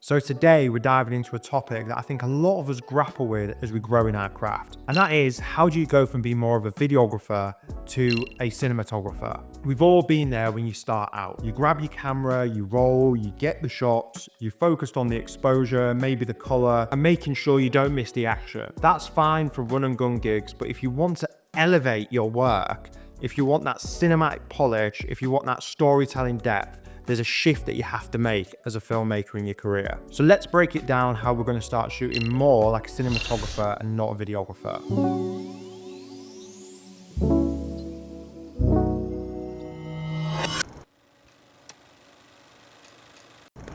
So today we're diving into a topic that I think a lot of us grapple with as we grow in our craft. And that is, how do you go from being more of a videographer to a cinematographer? We've all been there when you start out. You grab your camera, you roll, you get the shots, you focused on the exposure, maybe the color, and making sure you don't miss the action. That's fine for run and gun gigs, but if you want to elevate your work, if you want that cinematic polish, if you want that storytelling depth, there's a shift that you have to make as a filmmaker in your career. So let's break it down how we're going to start shooting more like a cinematographer and not a videographer.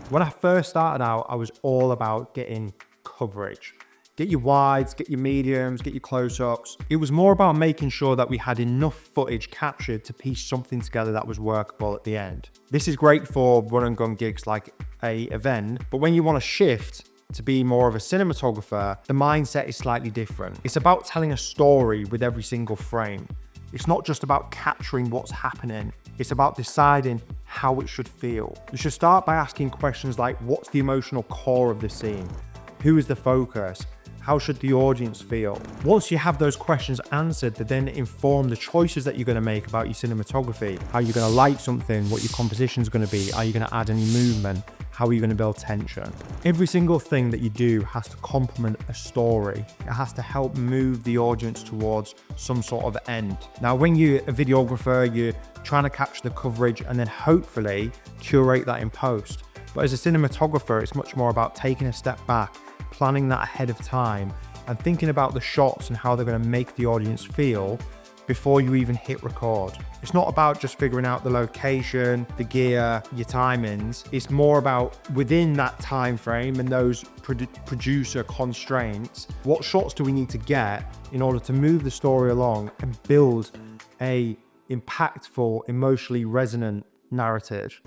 When I first started out, I was all about getting coverage. Get your wides, get your mediums, get your close-ups. It was more about making sure that we had enough footage captured to piece something together that was workable at the end. This is great for run and gun gigs like a event, but when you want to shift to be more of a cinematographer, the mindset is slightly different. It's about telling a story with every single frame. It's not just about capturing what's happening. It's about deciding how it should feel. You should start by asking questions like, what's the emotional core of the scene? Who is the focus? How should the audience feel? Once you have those questions answered, they then inform the choices that you're going to make about your cinematography, how you're going to light something, what your composition is going to be, are you going to add any movement, how are you going to build tension. Every single thing that you do has to complement a story. It has to help move the audience towards some sort of end. Now, when you're a videographer, you're trying to capture the coverage and then hopefully curate that in post. But as a cinematographer, it's much more about taking a step back, planning that ahead of time, and thinking about the shots and how they're going to make the audience feel before you even hit record. It's not about just figuring out the location, the gear, your timings. It's more about within that time frame and those producer constraints, what shots do we need to get in order to move the story along and build a impactful, emotionally resonant narrative.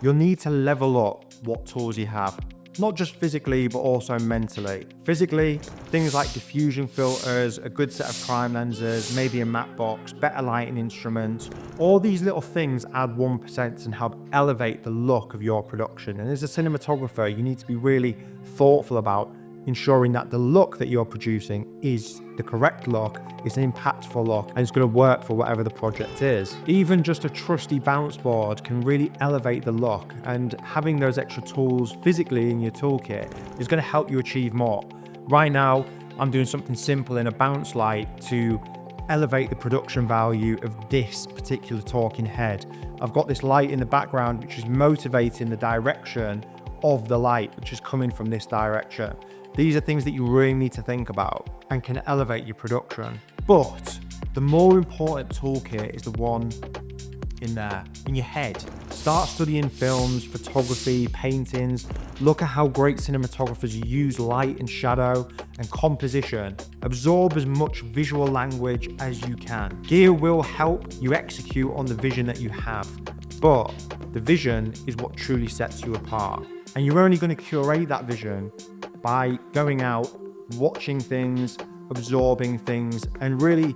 You'll need to level up what tools you have, not just physically, but also mentally. Physically, things like diffusion filters, a good set of prime lenses, maybe a matte box, better lighting instruments. All these little things add 1% and help elevate the look of your production. And as a cinematographer, you need to be really thoughtful about ensuring that the look that you're producing is the correct look, it's an impactful look, and it's going to work for whatever the project is. Even just a trusty bounce board can really elevate the look, and having those extra tools physically in your toolkit is going to help you achieve more. Right now, I'm doing something simple in a bounce light to elevate the production value of this particular talking head. I've got this light in the background which is motivating the direction of the light, which is coming from this direction. These are things that you really need to think about and can elevate your production. But the more important toolkit is the one in there, in your head. Start studying films, photography, paintings. Look at how great cinematographers use light and shadow and composition. Absorb as much visual language as you can. Gear will help you execute on the vision that you have, but the vision is what truly sets you apart. And you're only going to curate that vision by going out, watching things, absorbing things, and really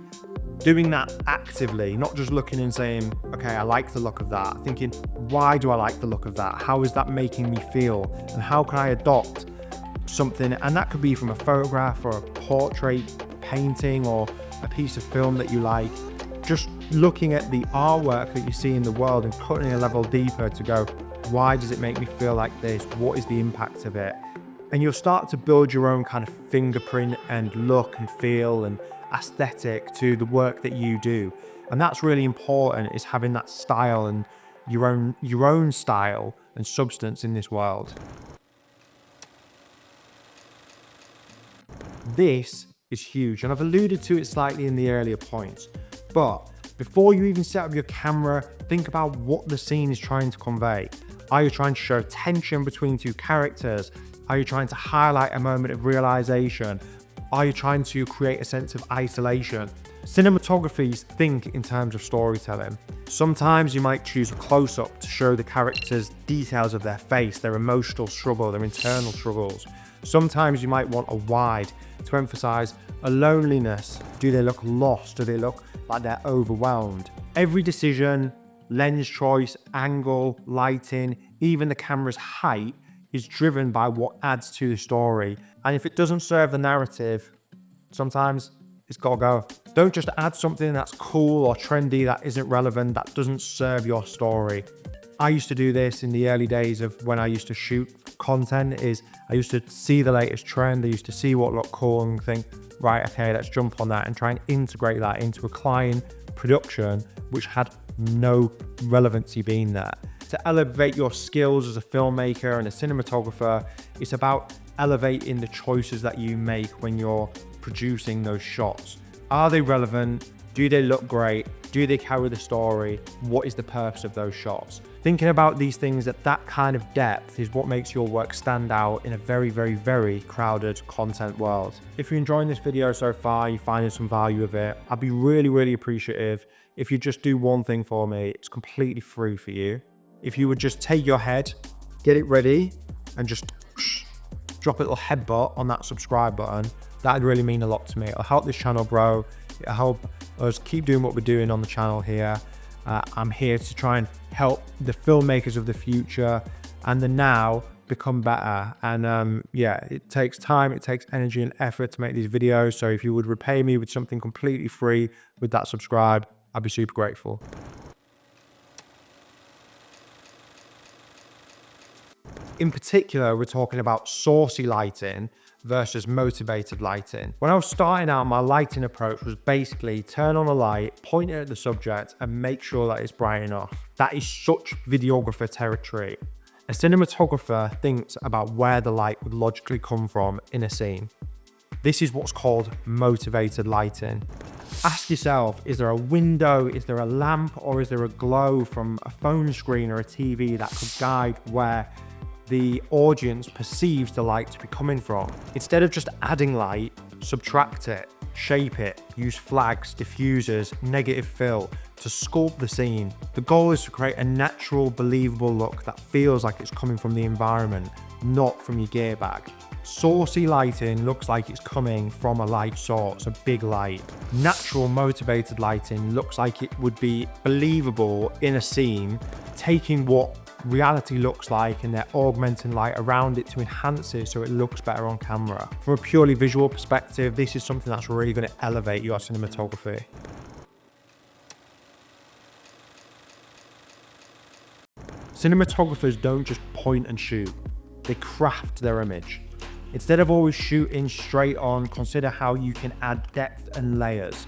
doing that actively, not just looking and saying, okay, I like the look of that. Thinking, why do I like the look of that? How is that making me feel? And how can I adopt something? And that could be from a photograph or a portrait painting or a piece of film that you like. Just looking at the artwork that you see in the world and cutting a level deeper to go, why does it make me feel like this? What is the impact of it? And you'll start to build your own kind of fingerprint and look and feel and aesthetic to the work that you do. And that's really important, is having that style and your own style and substance in this world. This is huge, and I've alluded to it slightly in the earlier points. But before you even set up your camera, think about what the scene is trying to convey. Are you trying to show tension between two characters? Are you trying to highlight a moment of realization? Are you trying to create a sense of isolation? Cinematographers think in terms of storytelling. Sometimes you might choose a close-up to show the characters details of their face, their emotional struggle, their internal struggles. Sometimes you might want a wide to emphasize a loneliness. Do they look lost? Do they look like they're overwhelmed? Every decision Lens choice, angle, lighting, even the camera's height is driven by what adds to the story. And if it doesn't serve the narrative, sometimes it's gotta go. Don't just add something that's cool or trendy that isn't relevant, that doesn't serve your story. I used to do this in the early days of when I used to shoot content. I used to see the latest trend, I used to see what looked cool and think, right, okay, let's jump on that and try and integrate that into a client production which had no relevancy being there. To elevate your skills as a filmmaker and a cinematographer, it's about elevating the choices that you make when you're producing those shots. Are they relevant? Do they look great? Do they carry the story? What is the purpose of those shots? Thinking about these things at that kind of depth is what makes your work stand out in a very, very, very crowded content world. If you're enjoying this video so far, you're finding some value of it, I'd be really, really appreciative if you just do one thing for me. It's completely free for you. If you would just take your head, get it ready, and just drop a little headbutt on that subscribe button, that'd really mean a lot to me. It'll help this channel grow. It'll help us keep doing what we're doing on the channel here. I'm here to try and help the filmmakers of the future and the now become better. And yeah, it takes time, it takes energy and effort to make these videos. So if you would repay me with something completely free with that subscribe, I'd be super grateful. In particular, we're talking about saucy lighting versus motivated lighting. When I was starting out, my lighting approach was basically turn on a light, point it at the subject, and make sure that it's bright enough. That is such videographer territory. A cinematographer thinks about where the light would logically come from in a scene. This is what's called motivated lighting. Ask yourself, is there a window, is there a lamp, or is there a glow from a phone screen or a TV that could guide where the audience perceives the light to be coming from? Instead of just adding light, subtract it, shape it, use flags, diffusers, negative fill to sculpt the scene. The goal is to create a natural, believable look that feels like it's coming from the environment, not from your gear bag. Saucy lighting looks like it's coming from a light source, a big light. Natural motivated lighting looks like it would be believable in a scene, taking what reality looks like and they're augmenting light around it to enhance it so it looks better on camera. From a purely visual perspective, this is something that's really going to elevate your cinematography. Cinematographers don't just point and shoot, they craft their image. Instead of always shooting straight on, consider how you can add depth and layers.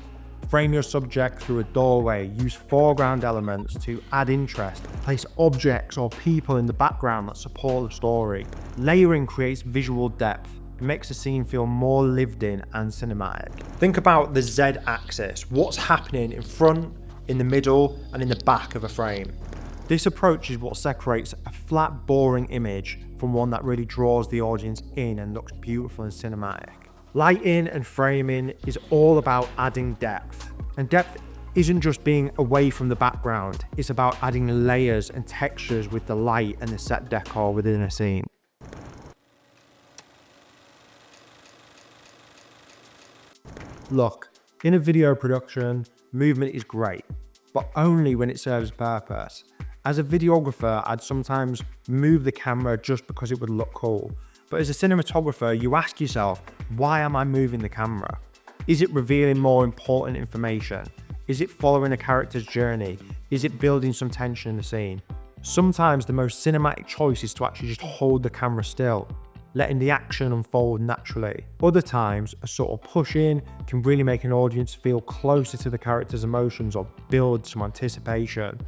Frame your subject through a doorway, use foreground elements to add interest, place objects or people in the background that support the story. Layering creates visual depth. It makes the scene feel more lived in and cinematic. Think about the Z-axis, what's happening in front, in the middle, and in the back of a frame. This approach is what separates a flat, boring image from one that really draws the audience in and looks beautiful and cinematic. Lighting and framing is all about adding depth. And depth isn't just being away from the background, it's about adding layers and textures with the light and the set decor within a scene. Look, in a video production, movement is great, but only when it serves a purpose. As a videographer, I'd sometimes move the camera just because it would look cool. But as a cinematographer, you ask yourself, why am I moving the camera? Is it revealing more important information? Is it following a character's journey? Is it building some tension in the scene? Sometimes the most cinematic choice is to actually just hold the camera still, letting the action unfold naturally. Other times, a sort of push in can really make an audience feel closer to the character's emotions or build some anticipation.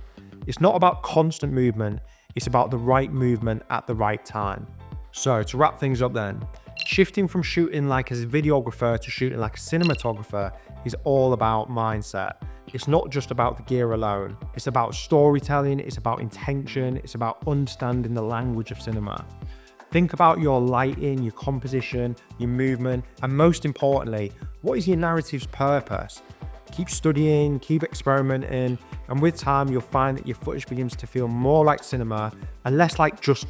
It's not about constant movement, it's about the right movement at the right time. So to wrap things up then, shifting from shooting like a videographer to shooting like a cinematographer is all about mindset. It's not just about the gear alone. It's about storytelling, it's about intention, it's about understanding the language of cinema. Think about your lighting, your composition, your movement, and most importantly, what is your narrative's purpose? Keep studying, keep experimenting, and with time you'll find that your footage begins to feel more like cinema and less like just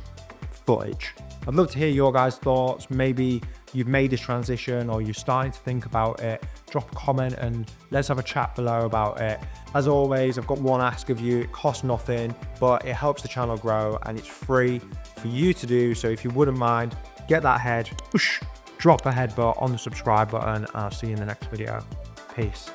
footage. I'd love to hear your guys' thoughts. Maybe you've made this transition or you're starting to think about it, drop a comment and let's have a chat below about it. As always, I've got one ask of you. It costs nothing, but it helps the channel grow and it's free for you to do. So if you wouldn't mind, get that head, whoosh, drop a headbutt on the subscribe button, and I'll see you in the next video. Peace.